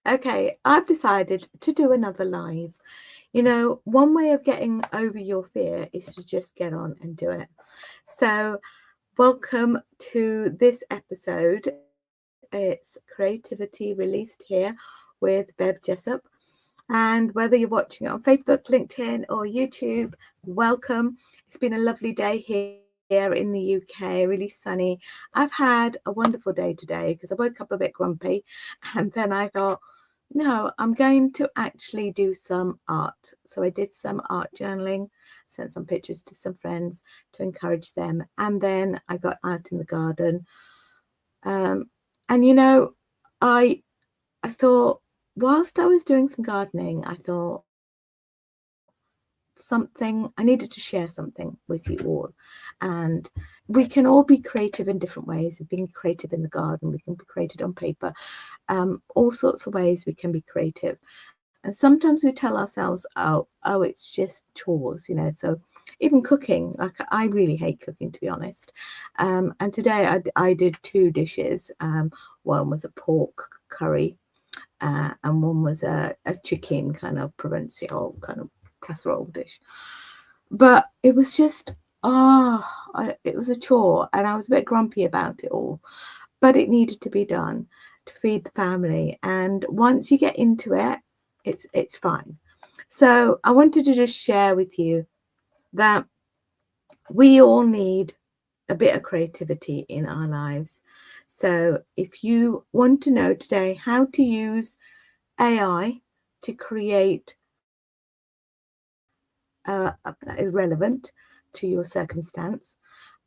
Okay, I've decided to do another live. You know, one way of getting over your fear is to just get on and do it. So, welcome to this episode. It's Creativity Released here with Bev Jessup. And whether you're watching it on Facebook, LinkedIn, or YouTube, welcome. It's been a lovely day here in the UK, really sunny. I've had a wonderful day today because I woke up a bit grumpy, and then I thought, no, I'm going to actually do some art. So I did some art journaling, sent some pictures to some friends to encourage them, and then I got out in the garden. And you know, I thought, whilst I was doing some gardening, I thought I needed to share something with you all. And we can all be creative in different ways. We've been creative in the garden, we can be creative on paper, all sorts of ways we can be creative. And sometimes we tell ourselves, oh, it's just chores, you know. So even cooking, like I really hate cooking, to be honest. And today I did 2 dishes. One was a pork curry, and one was a chicken kind of provincial kind of casserole dish. But it was just, it was a chore, and I was a bit grumpy about it all. But it needed to be done to feed the family. And once you get into it, it's fine. So I wanted to just share with you that we all need a bit of creativity in our lives. So if you want to know today how to use AI to create that is relevant to your circumstance,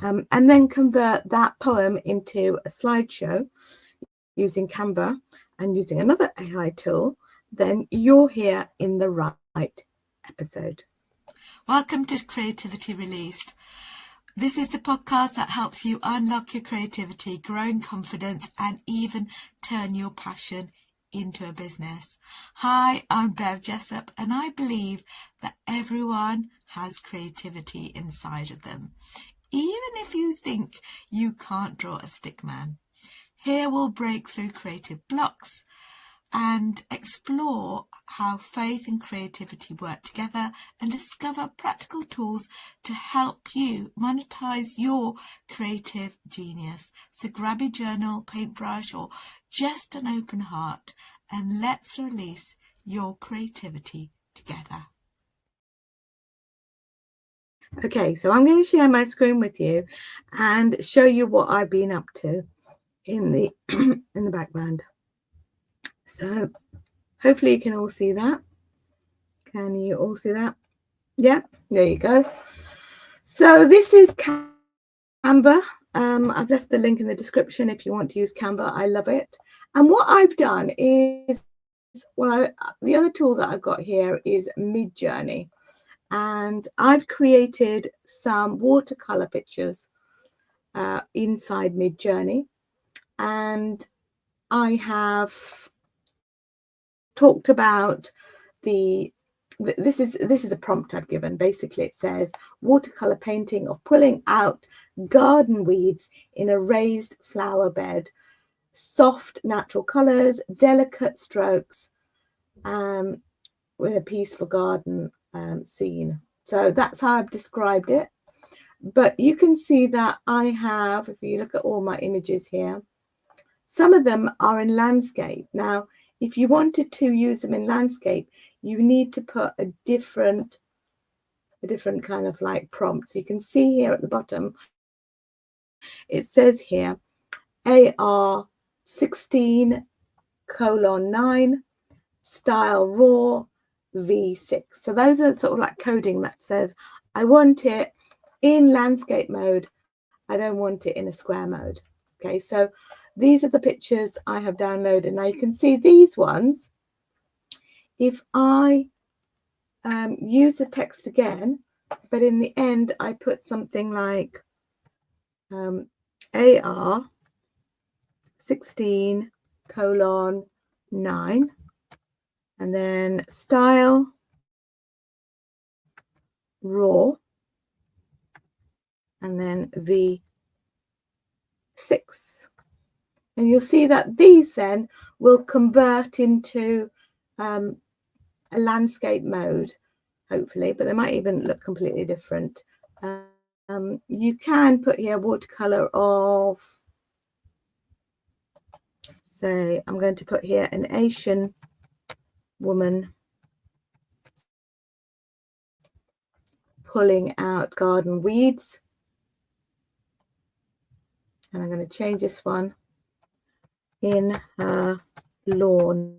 and then convert that poem into a slideshow using Canva and using another AI tool, then you're here in the right episode. Welcome to Creativity Released. This is the podcast that helps you unlock your creativity, grow in confidence, and even turn your passion into a business. Hi, I'm Bev Jessup, and I believe that everyone has creativity inside of them, even if you think you can't draw a stick man. Here we'll break through creative blocks and explore how faith and creativity work together and discover practical tools to help you monetize your creative genius. So grab your journal, paintbrush, or just an open heart, and let's release your creativity together. Okay, so I'm going to share my screen with you and show you what I've been up to in the in the background. So hopefully you can all see that. Can you all see that? Yeah, there you go. So this is Canva. I've left the link in the description if you want to use Canva. I love it. And what I've done is, well, the other tool that I've got here is Midjourney. And I've created some watercolor pictures inside Midjourney. And I have talked about this is a prompt I've given. Basically, it says watercolor painting of pulling out garden weeds in a raised flower bed, soft natural colors, delicate strokes, with a peaceful garden scene. So that's how I've described it. But you can see that I have, if you look at all my images here, some of them are in landscape. Now, if you wanted to use them in landscape, you need to put a different kind of like prompt. So you can see here at the bottom, it says here, AR 16:9, style raw V6. So those are sort of like coding that says, I want it in landscape mode. I don't want it in a square mode. Okay, so these are the pictures I have downloaded. Now you can see these ones. If I use the text again, but in the end I put something like AR 16:9 and then style raw and then V6. And you'll see that these then will convert into a landscape mode, hopefully, but they might even look completely different. You can put here watercolor of, say, I'm going to put here an Asian woman pulling out garden weeds. And I'm going to change this one in her lawn.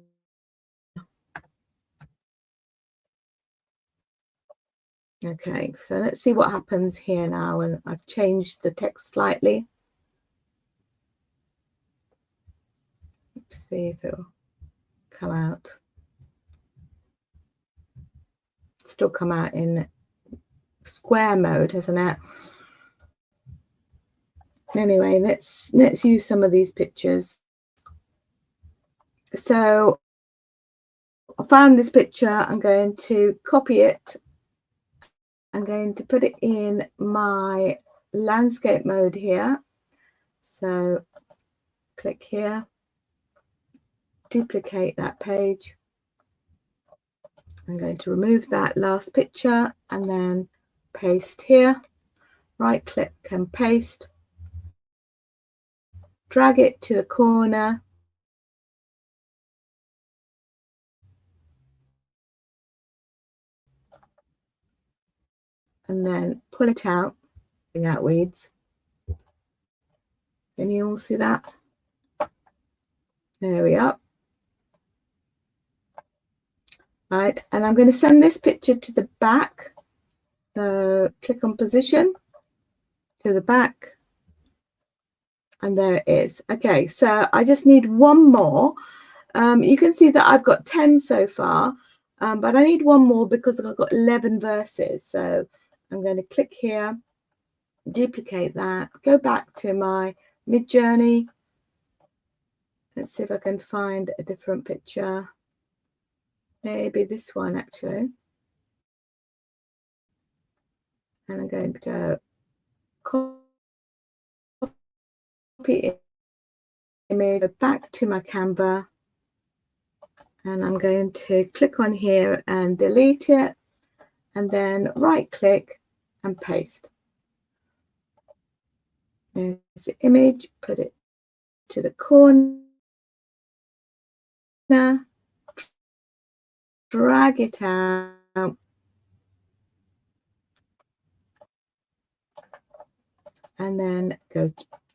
Okay, so let's see what happens here now. And I've changed the text slightly. Let's see if it'll come out. Still come out in square mode, hasn't it? Anyway, let's use some of these pictures. So I found this picture. I'm going to copy it. I'm going to put it in my landscape mode here. So click here, duplicate that page. I'm going to remove that last picture and then paste here. Right click and paste. Drag it to the corner. And then pull it out, bring out weeds. Can you all see that? There we are. Right, and I'm going to send this picture to the back. So click on position, to the back, and there it is. Okay, so I just need one more. You can see that I've got 10 so far, but I need one more because I've got 11 verses. So I'm going to click here, duplicate that, go back to my Midjourney. Let's see if I can find a different picture. Maybe this one actually. And I'm going to go copy image, go back to my Canva, and I'm going to click on here and delete it, and then right click and paste. There's the image, put it to the corner, drag it out, and then go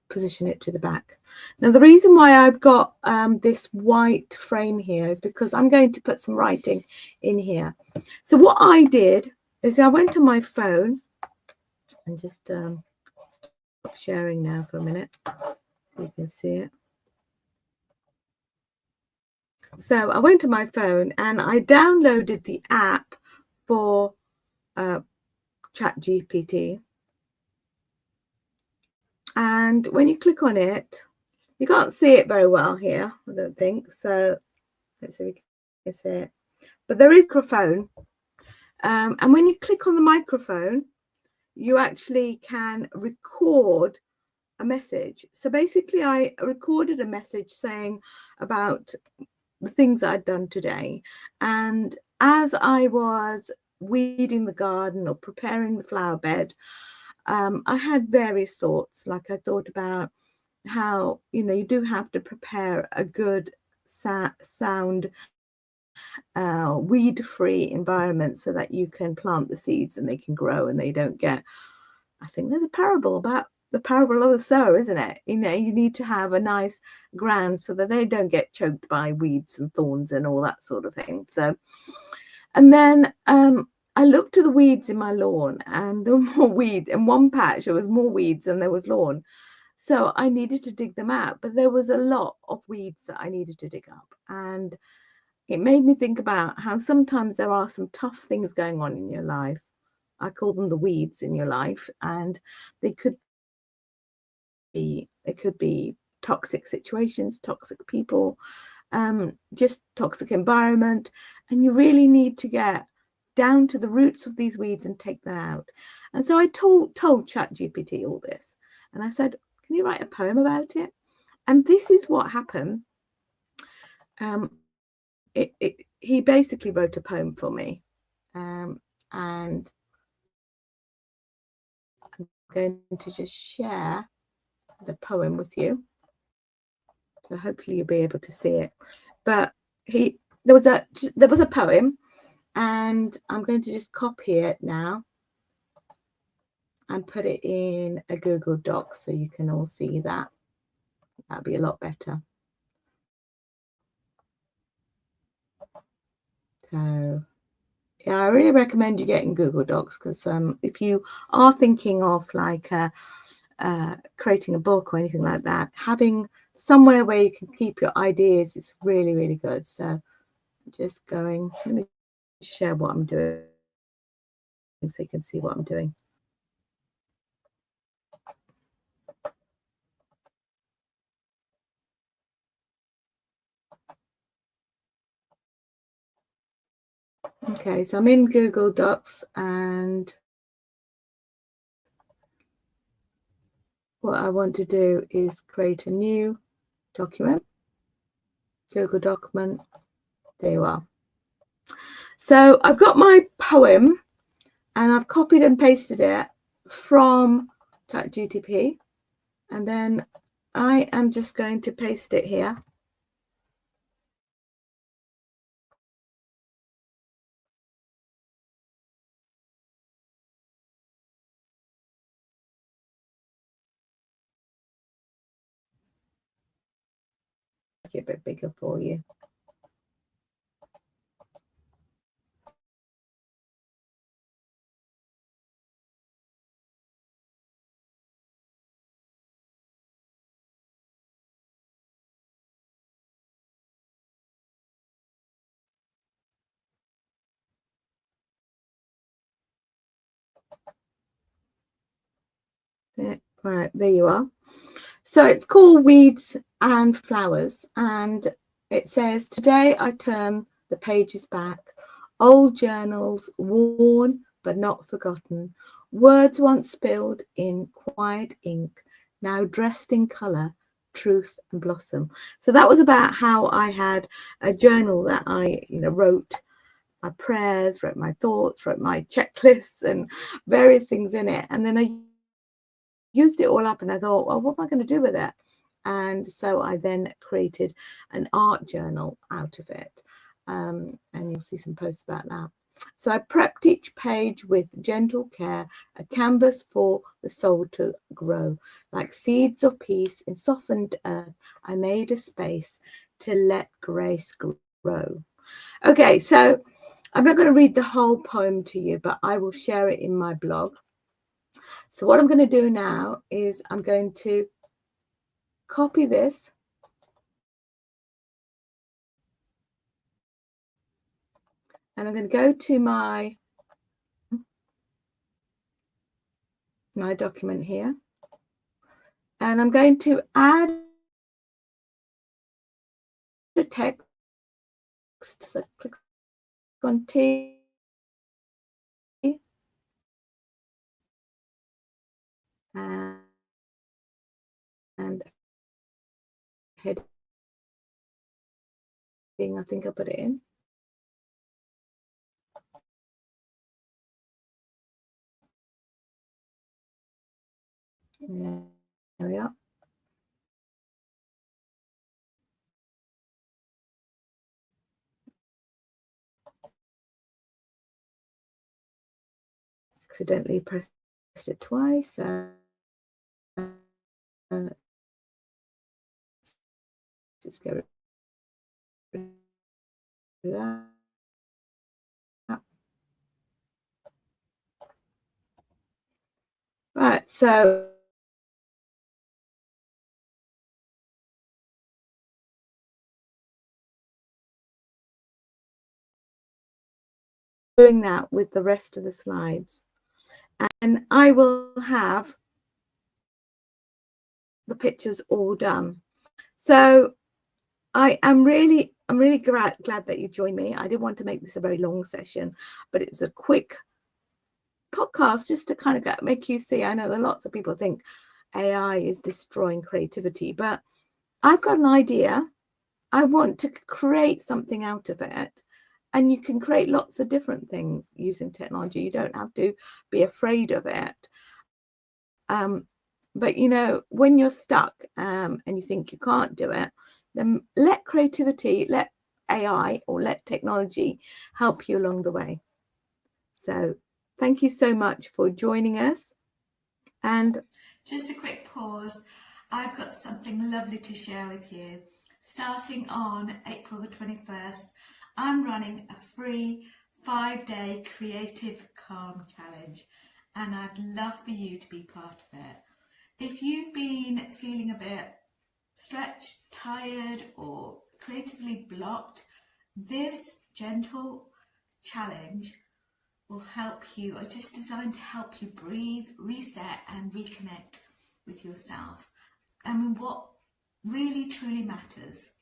position it to the back. Now the reason why I've got this white frame here is because I'm going to put some writing in here. So what I did is I went to my phone and just stop sharing now for a minute so you can see it. So I went to my phone and I downloaded the app for ChatGPT. And when you click on it, you can't see it very well here, I don't think. So let's see if we can see it. But there is a microphone. And when you click on the microphone, you actually can record a message. So basically, I recorded a message saying about the things I'd done today. And as I was weeding the garden or preparing the flower bed, I had various thoughts. Like I thought about how, you know, you do have to prepare a good sound weed-free environment so that you can plant the seeds and they can grow and they don't get, I think there's a parable about the parable of the sower, isn't it? You know, you need to have a nice ground so that they don't get choked by weeds and thorns and all that sort of thing. So, and then I looked at the weeds in my lawn, and there were more weeds. In one patch, there was more weeds than there was lawn. So I needed to dig them out, but there was a lot of weeds that I needed to dig up. And it made me think about how sometimes there are some tough things going on in your life. I call them the weeds in your life, and they could be toxic situations, toxic people, just toxic environment, and you really need to get down to the roots of these weeds and take them out. And so I told ChatGPT all this, and I said, can you write a poem about it? And this is what happened. He basically wrote a poem for me, and I'm going to just share the poem with you, so hopefully you'll be able to see it. But there was a poem, and I'm going to just copy it now and put it in a Google Doc so you can all see that. That'd be a lot better. So yeah, I really recommend you getting Google Docs, because if you are thinking of like creating a book or anything like that, having somewhere where you can keep your ideas is really, really good. So just going, let me share what I'm doing so you can see what I'm doing. Okay, so I'm in Google Docs, and what I want to do is create a new document. Google document. There you are. So I've got my poem, and I've copied and pasted it from ChatGPT, and then I am just going to paste it here. Make it a bit bigger for you. Right, there you are. So it's called Weeds and Flowers, and it says, today I turn the pages back, old journals worn but not forgotten, words once spilled in quiet ink, now dressed in colour, truth and blossom. So that was about how I had a journal that I wrote my prayers, wrote my thoughts, wrote my checklists and various things in it, and then I used it all up, and I thought, well, what am I going to do with it? And so I then created an art journal out of it, and you'll see some posts about that. So I prepped each page with gentle care, a canvas for the soul to grow. Like seeds of peace in softened earth, I made a space to let grace grow. Okay, so I'm not going to read the whole poem to you, but I will share it in my blog. So what I'm going to do now is I'm going to copy this, and I'm going to go to my document here, and I'm going to add a text. So click on T, and heading, I think I put it in. Yeah, there we are. Accidentally pressed it twice. Just get rid of that. Right, so doing that with the rest of the slides, and I will have the pictures all done. So I'm really glad that you joined me. I didn't want to make this a very long session, but it was a quick podcast just to kind of make you see. I know that lots of people think AI is destroying creativity, but I've got an idea, I want to create something out of it. And you can create lots of different things using technology. You don't have to be afraid of it. But, you know, when you're stuck and you think you can't do it, then let creativity, let AI or let technology help you along the way. So thank you so much for joining us. And just a quick pause. I've got something lovely to share with you. Starting on April the 21st, I'm running a free 5-day Creative Calm Challenge, and I'd love for you to be part of it. If you've been feeling a bit stretched, tired, or creatively blocked, this gentle challenge will help you, are just designed to help you breathe, reset, and reconnect with yourself. I mean, what really truly matters.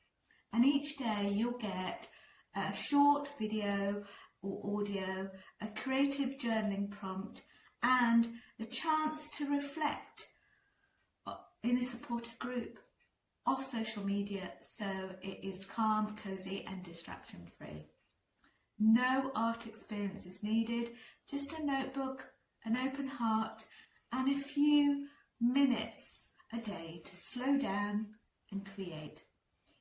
And each day you'll get a short video or audio, a creative journaling prompt, and a chance to reflect in a supportive group off social media, so it is calm, cozy, and distraction free. No art experience is needed, just a notebook, an open heart, and a few minutes a day to slow down and create.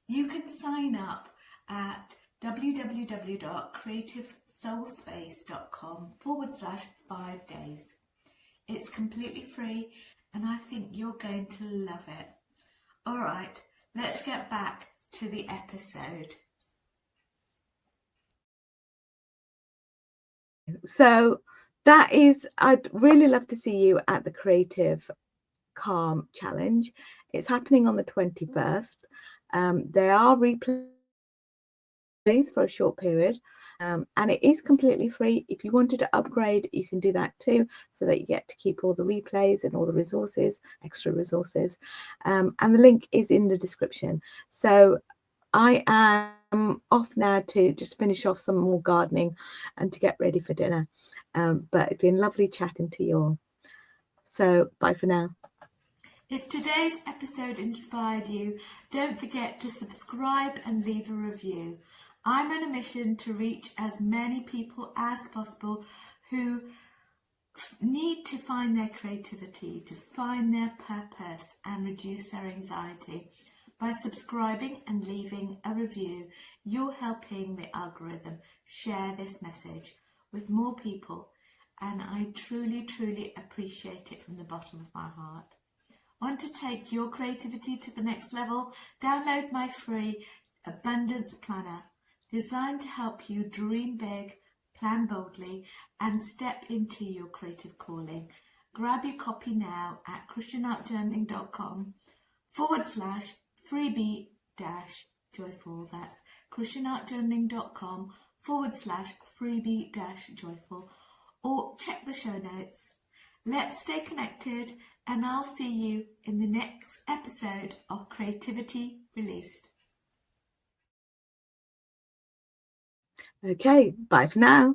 You can sign up at www.creativesoulspace.com/5 days. It's completely free, and I think you're going to love it. All right, let's get back to the episode. so that is, I'd really love to see you at the Creative Calm Challenge. It's happening on the 21st. There are replays for a short period, and it is completely free. If you wanted to upgrade, you can do that too, so that you get to keep all the replays and all the resources, extra resources, and the link is in the description. So I am off now to just finish off some more gardening and to get ready for dinner, but it's been lovely chatting to you all. So bye for now. If today's episode inspired you, don't forget to subscribe and leave a review. I'm on a mission to reach as many people as possible who need to find their creativity, to find their purpose and reduce their anxiety. By subscribing and leaving a review, you're helping the algorithm share this message with more people, and I truly, truly appreciate it from the bottom of my heart. Want to take your creativity to the next level? Download my free Abundance Planner, designed to help you dream big, plan boldly, and step into your creative calling. Grab your copy now at ChristianArtJournaling.com/freebie-joyful. That's ChristianArtJournaling.com/freebie-joyful. Or check the show notes. Let's stay connected, and I'll see you in the next episode of Creativity Released. Okay, bye for now.